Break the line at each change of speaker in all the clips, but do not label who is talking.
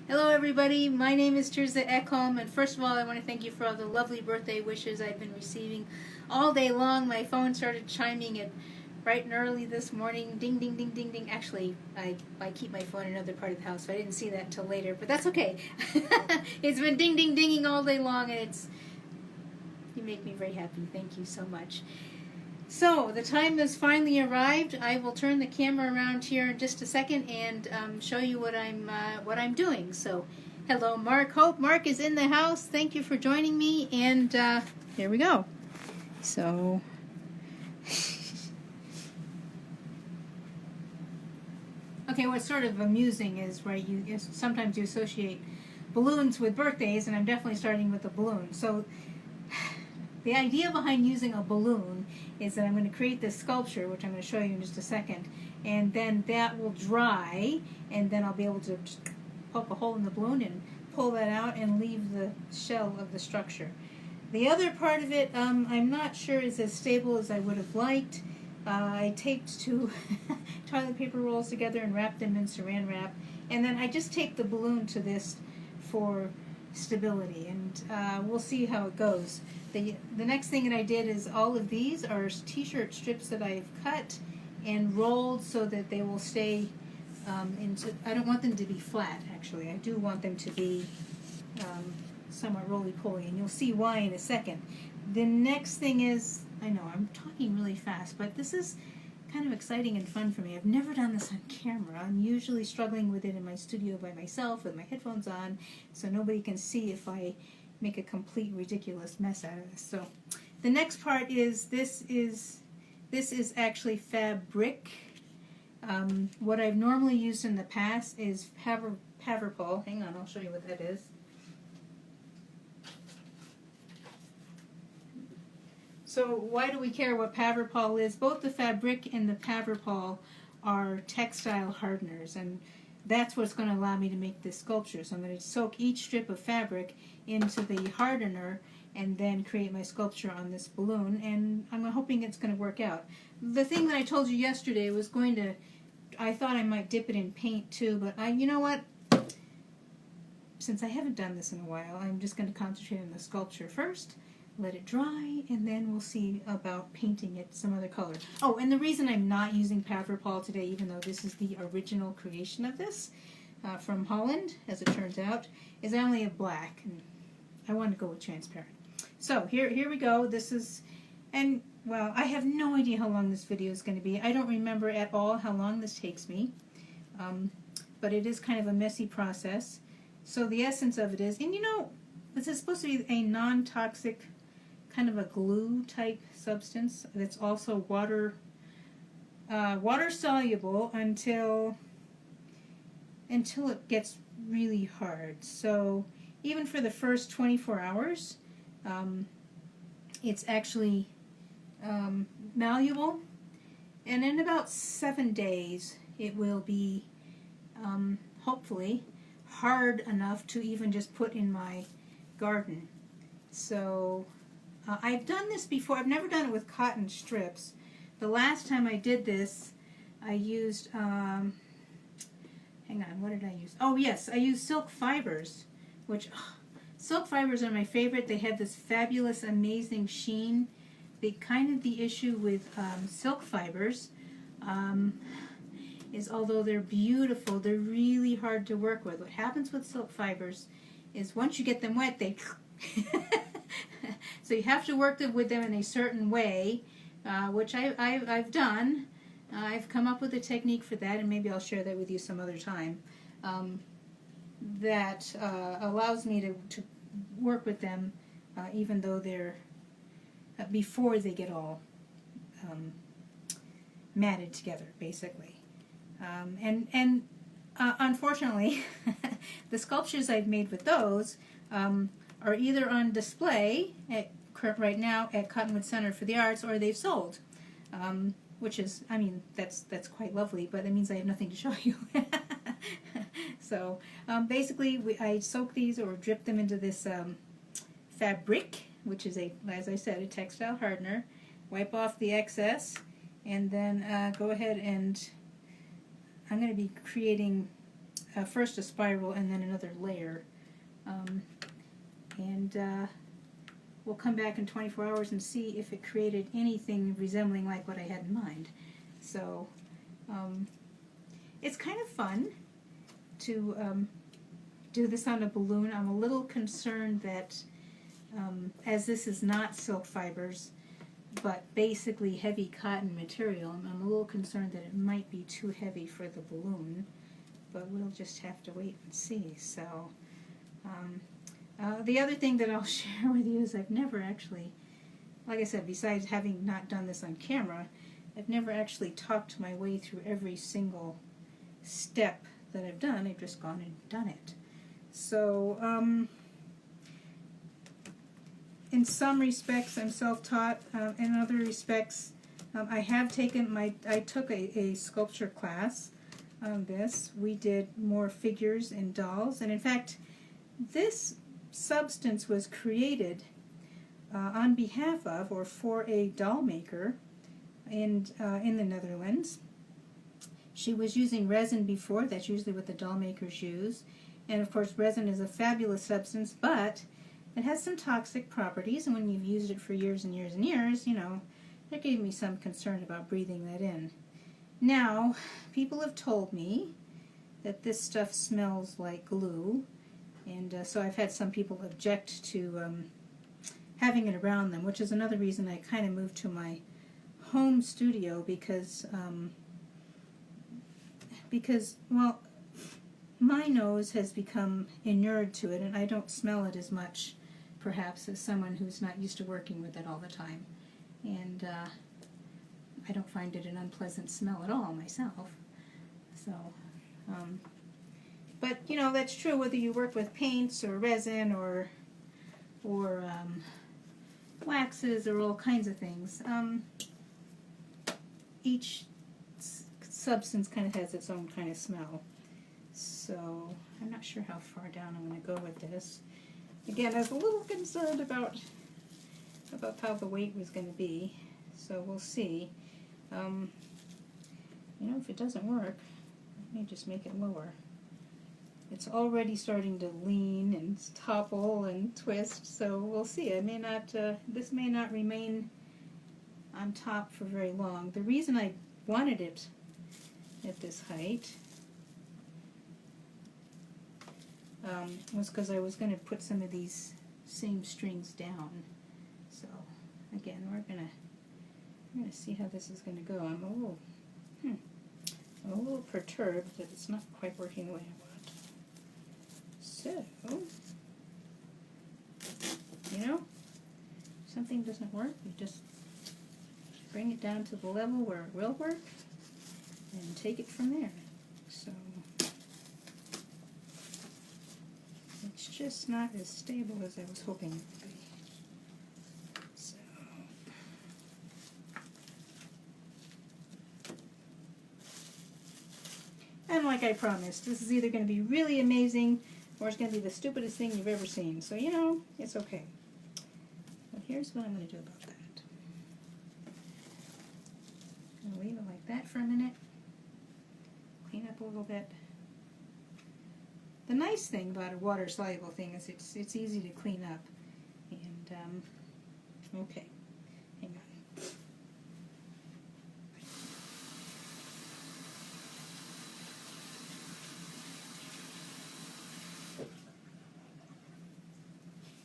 Hello everybody, my name is Tirza Ekholm, and first of all I want to thank you for all the lovely birthday wishes I've been receiving all day long. My phone started chiming at bright and early this morning, ding ding ding ding ding. Actually, I keep my phone in another part of the house, so I didn't see that until later, but that's okay. It's been ding ding dinging all day long, and you make me very happy. Thank you so much. So the time has finally arrived. I will turn the camera around here in just a second and show you what I'm doing. So, hello, Mark. Hope Mark is in the house. Thank you for joining me. And here we go. So, okay, what's sort of amusing is where sometimes you associate balloons with birthdays, and I'm definitely starting with a balloon. So, the idea behind using a balloon is that I'm going to create this sculpture, which I'm going to show you in just a second, and then that will dry, and then I'll be able to poke a hole in the balloon and pull that out and leave the shell of the structure. The other part of it, I'm not sure is as stable as I would have liked. I taped two toilet paper rolls together and wrapped them in saran wrap, and then I just taped the balloon to this for stability, and we'll see how it goes. The next thing that I did is all of these are t-shirt strips that I've cut and rolled so that they will stay I don't want them to be flat, actually. I do want them to be somewhat roly-poly, and you'll see why in a second. The next thing is, I know I'm talking really fast, but this is kind of exciting and fun for me. I've never done this on camera. I'm usually struggling with it in my studio by myself with my headphones on, so nobody can see if I make a complete ridiculous mess out of this. So the next part is this is actually fabric. What I've normally used in the past is Paverpol. Hang on, I'll show you what that is. So why do we care what Paverpol is? Both the fabric and the Paverpol are textile hardeners, and that's what's going to allow me to make this sculpture. So I'm going to soak each strip of fabric into the hardener and then create my sculpture on this balloon, and I'm hoping it's going to work out. The thing that I told you yesterday was I thought I might dip it in paint too, but you know what? Since I haven't done this in a while, I'm just going to concentrate on the sculpture first, let it dry, and then we'll see about painting it some other color. Oh, and the reason I'm not using Paverpol today, even though this is the original creation of this from Holland, as it turns out, is I only have black, and I want to go with transparent. So here we go. This is, and well, I have no idea how long this video is going to be. I don't remember at all how long this takes me, but it is kind of a messy process. So the essence of it is, and you know, this is supposed to be a non-toxic, kind of a glue type substance that's also water soluble until it gets really hard. So even for the first 24 hours, it's actually malleable, and in about 7 days it will be hopefully hard enough to even just put in my garden. So I've done this before. I've never done it with cotton strips. The last time I did this, I used, hang on, what did I use? Oh yes, I used silk fibers, which, silk fibers are my favorite. They have this fabulous, amazing sheen. The issue with silk fibers is, although they're beautiful, they're really hard to work with. What happens with silk fibers is once you get them wet, they so you have to work with them in a certain way, which I've done. I've come up with a technique for that, and maybe I'll share that with you some other time, that allows me to work with them even though they're before they get all matted together, basically. Unfortunately, the sculptures I've made with those are either on display right now at Cottonwood Center for the Arts, or they've sold, which is, I mean, that's quite lovely, but it means I have nothing to show you. So basically, I soak these or drip them into this fabric, which is, as I said, a textile hardener. Wipe off the excess, and then go ahead and I'm going to be creating first a spiral and then another layer. And we'll come back in 24 hours and see if it created anything resembling like what I had in mind. So it's kind of fun to do this on a balloon. I'm a little concerned that as this is not silk fibers, but basically heavy cotton material, I'm a little concerned that it might be too heavy for the balloon, but we'll just have to wait and see. So the other thing that I'll share with you is I've never actually, like I said, besides having not done this on camera, I've never actually talked my way through every single step that I've done. I've just gone and done it. So in some respects I'm self-taught. In other respects I have taken I took a sculpture class on this. We did more figures and dolls, and in fact this substance was created on behalf of or for a doll maker in the Netherlands. She was using resin before. That's usually what the doll makers use, and of course resin is a fabulous substance, but it has some toxic properties, and when you've used it for years and years and years, you know, that gave me some concern about breathing that in. Now, people have told me that this stuff smells like glue, and so I've had some people object to having it around them, which is another reason I kind of moved to my home studio because, well, my nose has become inured to it, and I don't smell it as much, perhaps, as someone who's not used to working with it all the time. And I don't find it an unpleasant smell at all myself. So, but you know, that's true whether you work with paints or resin or waxes or all kinds of things. Each substance kind of has its own kind of smell. So I'm not sure how far down I'm going to go with this. Again, I was a little concerned about how the weight was going to be, so we'll see. You know, if it doesn't work, let me just make it lower. It's already starting to lean and topple and twist, so we'll see. I may not. This may not remain on top for very long. The reason I wanted it at this height was because I was going to put some of these same strings down. So again, we're gonna see how this is going to go. I'm a little perturbed that it's not quite working the way I want. So, you know, if something doesn't work, you just bring it down to the level where it will work and take it from there. So it's just not as stable as I was hoping it would be. So and like I promised, this is either going to be really amazing or it's going to be the stupidest thing you've ever seen. So, you know, it's okay. But here's what I'm going to do about that. I'm going to leave it like that for a minute. Clean up a little bit. The nice thing about a water-soluble thing is it's easy to clean up. And, okay. Hang on.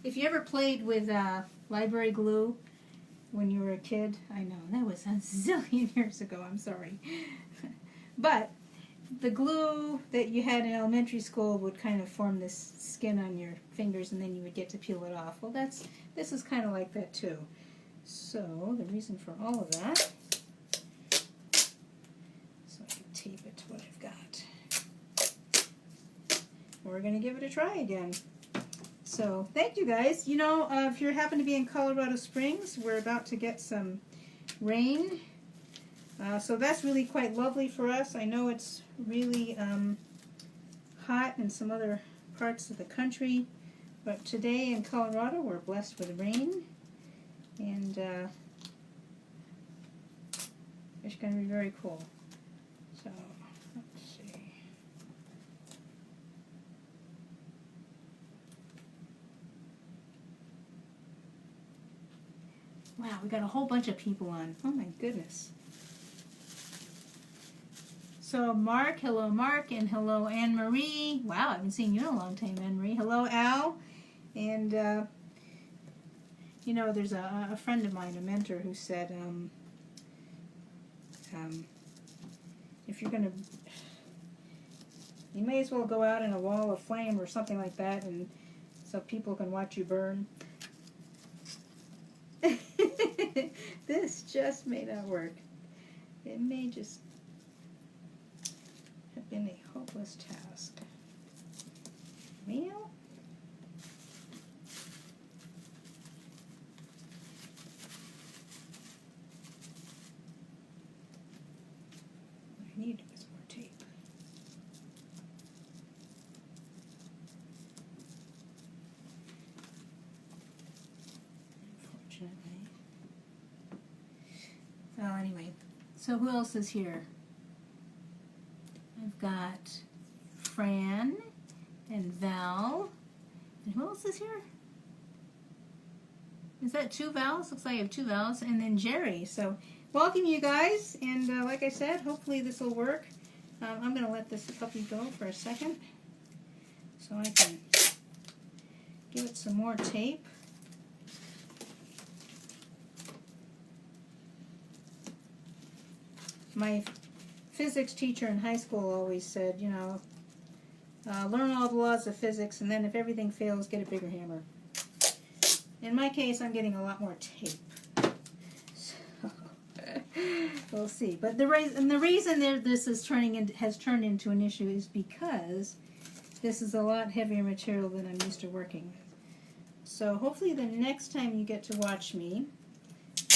If you ever played with library glue when you were a kid, I know, that was a zillion years ago, I'm sorry. But the glue that you had in elementary school would kind of form this skin on your fingers and then you would get to peel it off. Well, this is kind of like that too. So the reason for all of that, so I can tape it to what I've got. We're going to give it a try again. So, thank you guys. You know, if you happen to be in Colorado Springs, we're about to get some rain. So that's really quite lovely for us. I know it's really hot in some other parts of the country, but today in Colorado we're blessed with rain. And it's going to be very cool. So, let's see. Wow, we got a whole bunch of people on. Oh my goodness. So Mark, hello Mark, and hello Anne Marie. Wow, I haven't seen you in a long time, Anne Marie. Hello Al, and you know, there's a friend of mine, a mentor, who said, if you're gonna, you may as well go out in a wall of flame or something like that, and so people can watch you burn. This just may not work. It may just have been a hopeless task. Well, what I need is more tape. Unfortunately. Well, anyway, so who else is here? I've got Fran and Val. And who else is here? Is that 2 Vals? Looks like I have 2 Vals. And then Jerry. So, welcome you guys. And like I said, hopefully this will work. I'm going to let this puppy go for a second so I can give it some more tape. My physics teacher in high school always said, you know, learn all the laws of physics, and then if everything fails, get a bigger hammer. In my case, I'm getting a lot more tape. So, we'll see. But the reason this is has turned into an issue is because this is a lot heavier material than I'm used to working with. So hopefully the next time you get to watch me,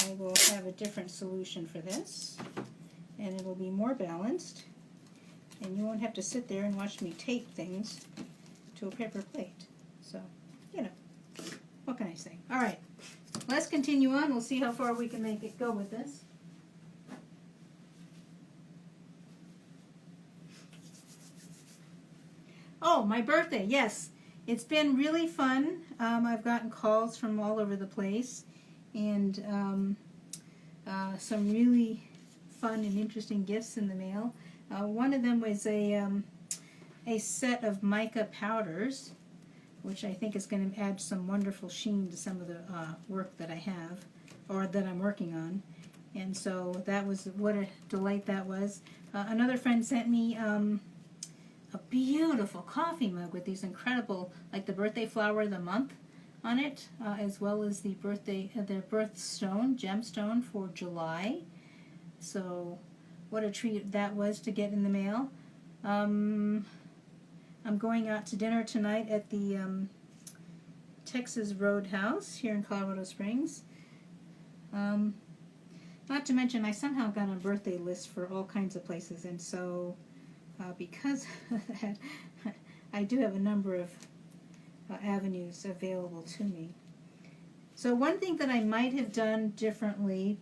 I will have a different solution for this. And it will be more balanced, and you won't have to sit there and watch me tape things to a paper plate. So, you know, what can I say? All right, let's continue on. We'll see how far we can make it go with this. Oh, my birthday, yes. It's been really fun. I've gotten calls from all over the place, and some really fun and interesting gifts in the mail. One of them was a set of mica powders, which I think is going to add some wonderful sheen to some of the work that I have, or that I'm working on. And so that was, what a delight that was. Another friend sent me a beautiful coffee mug with these incredible, like the birthday flower of the month on it, as well as the birthstone, gemstone for July. So, what a treat that was to get in the mail. I'm going out to dinner tonight at the Texas Roadhouse here in Colorado Springs. Not to mention, I somehow got on a birthday list for all kinds of places, and so because of that, I do have a number of avenues available to me. So one thing that I might have done differently,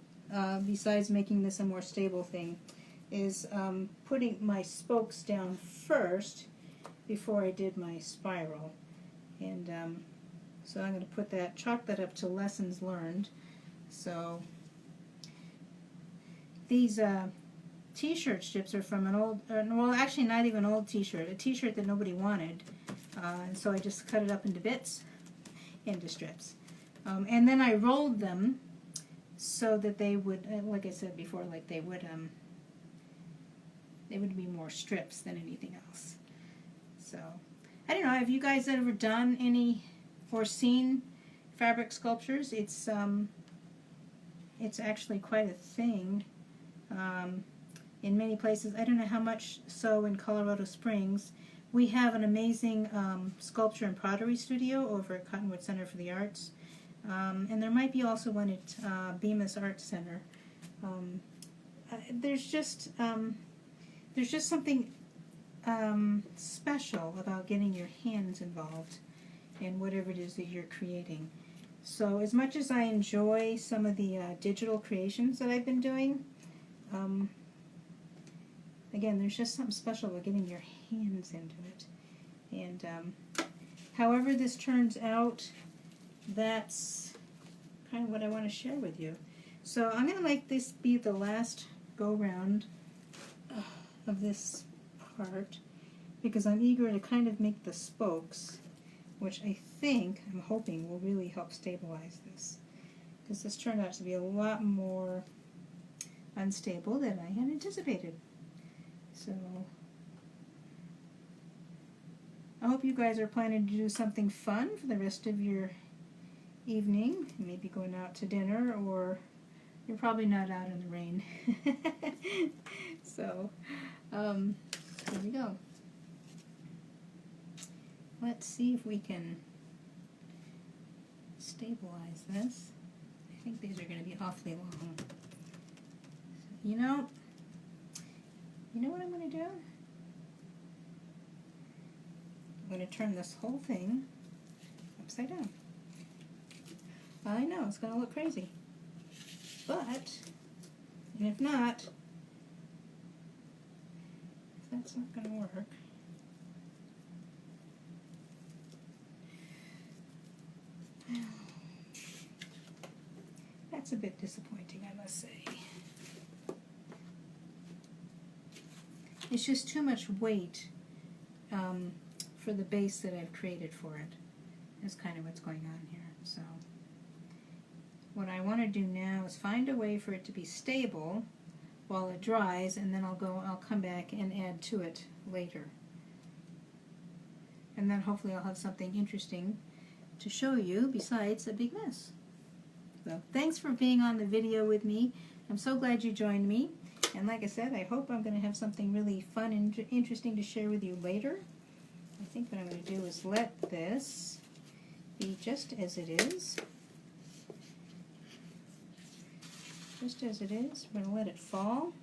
besides making this a more stable thing, is putting my spokes down first before I did my spiral. And so I'm going to chalk that up to lessons learned. So these t-shirt strips are from an old, well actually not even an old t-shirt, a t-shirt that nobody wanted. And so I just cut it up into bits, into strips. And then I rolled them so that they would, like I said before, like they would be more strips than anything else. So, I don't know, have you guys ever done any or seen fabric sculptures? It's actually quite a thing in many places. I don't know how much so in Colorado Springs. We have an amazing sculpture and pottery studio over at Cottonwood Center for the Arts. And there might be also one at Bemis Arts Center. There's just something special about getting your hands involved in whatever it is that you're creating. So as much as I enjoy some of the digital creations that I've been doing, again, there's just something special about getting your hands into it. And however this turns out, that's kind of what I want to share with you. So I'm going to let this be the last go round of this part because I'm eager to kind of make the spokes, which I'm hoping will really help stabilize this, because this turned out to be a lot more unstable than I had anticipated. So I hope you guys are planning to do something fun for the rest of your evening, maybe going out to dinner, or you're probably not out in the rain. So here we go. Let's see if we can stabilize this. I think these are going to be awfully long. You know what I'm going to do? I'm going to turn this whole thing upside down. I know, it's going to look crazy. But, and if not, if that's not going to work, that's a bit disappointing, I must say. It's just too much weight for the base that I've created for it. That's kind of what's going on here. So what I want to do now is find a way for it to be stable while it dries, and then I'll come back and add to it later. And then hopefully I'll have something interesting to show you besides a big mess. So thanks for being on the video with me. I'm so glad you joined me. And like I said, I hope I'm going to have something really fun and interesting to share with you later. I think what I'm going to do is let this be just as it is. Just as it is. We're going to let it fall.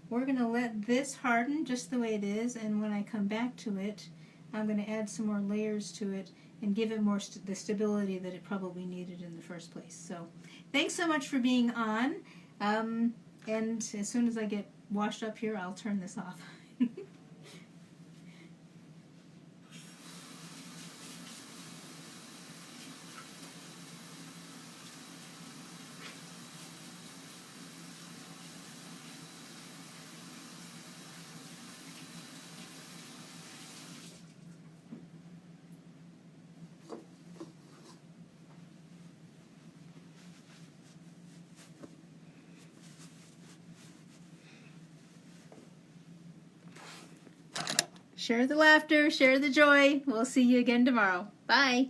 We're going to let this harden just the way it is, and when I come back to it, I'm going to add some more layers to it and give it more the stability that it probably needed in the first place. So thanks so much for being on. And as soon as I get washed up here, I'll turn this off. Share the laughter, share the joy. We'll see you again tomorrow. Bye.